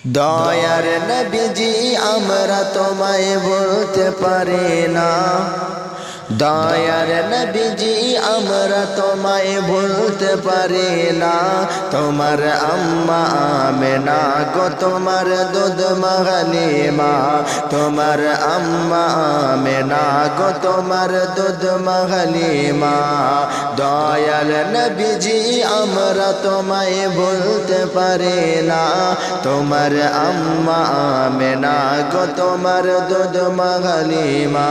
দয়ার নবীজি আমরা তোমায় বলতে পারি না, দয়ার নবীজি আমরা তোমায় ভুলতে পারি না। তোমার আম্মা আমেনা গো তোমার দুধ মা হালিমা, তোমার আম্মা আমেনা গো তোমার দুধ মা হালিমা। দয়াল নবীজি আমরা তোমায় ভুলতে পারি না, তোমার আম্মা আমেনা গো তোমার দুধ মা হালিমা।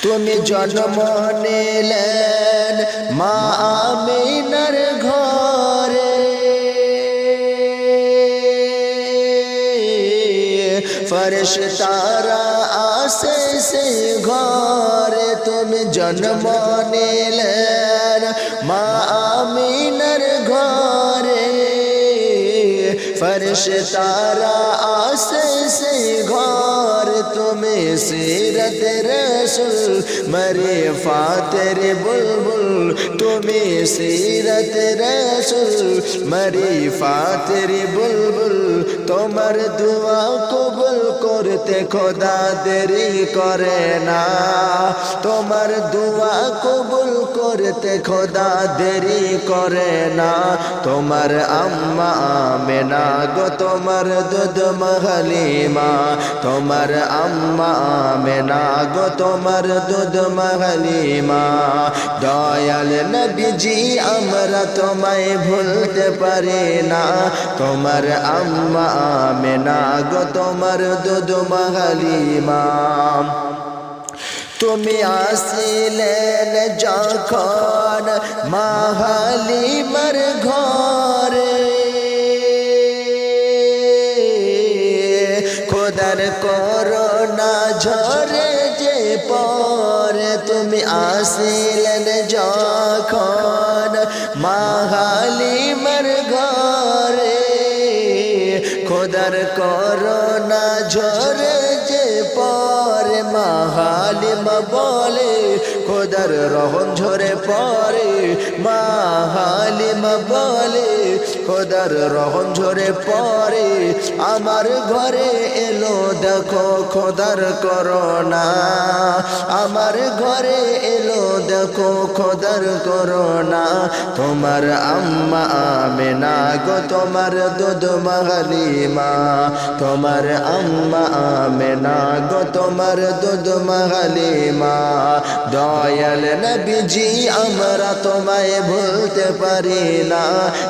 তুমি জন্ম নিলেন মা আমিনার ঘরে, ফেরেশতারা আসে সে ঘরে। তুমি জন্ম নিলেন মা আমিনার ঘরে, ফেরেশতারা আসে সে ঘর। তুমি সিরত রসুল মারিফাতের বুলবুল, তুমি সিরত রসুল মারিফাতের বুলবুল। তোমার দুয়া কবুল করতে খোদা দেরি করে না, তোমার দুয়া কবুল করতে খোদা দেরি করে না। তোমার আম্মা আমেনা গো তোমার দুধ মা হালিমা, তোমার আম্মা আমেনা গো তোমার দুধ মা হালিমা। দয়াল নবীজি আমরা তোমায় ভুলতে পারি না, তোমার আম্মা আমেনা গো তোমার দুধ মা হালিমা। তুমি আসিলেন যখন মা হালিমার ঘরে, খোদার করোনা ঝরে যে পরে। তুমি আসিলেন যখন মা হালিমার ঘরে, খোদার করোনা ঝরে যে পরে। মা হালিমা বলে খোদার রহম ঝরে পরে, মা হালিমা বলে খোদার রহম ঝরে পরে। আমার ঘরে এলো দেখো খোদার করোনা, আমার ঘরে এলো দেখো খোদার করোনা। তোমার আম্মা আমেনা গো তোমার দুধ মা হালিমা, তোমার আম্মা আমেনা গো তোমার দুধ মা হালিমা। দয়াল নবীজি আমরা তোমায় ভুলতে পারি না,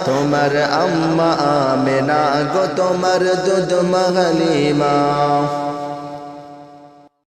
তোমার আম্মা আমেনা গো তোমার দুধ মা হালিমা।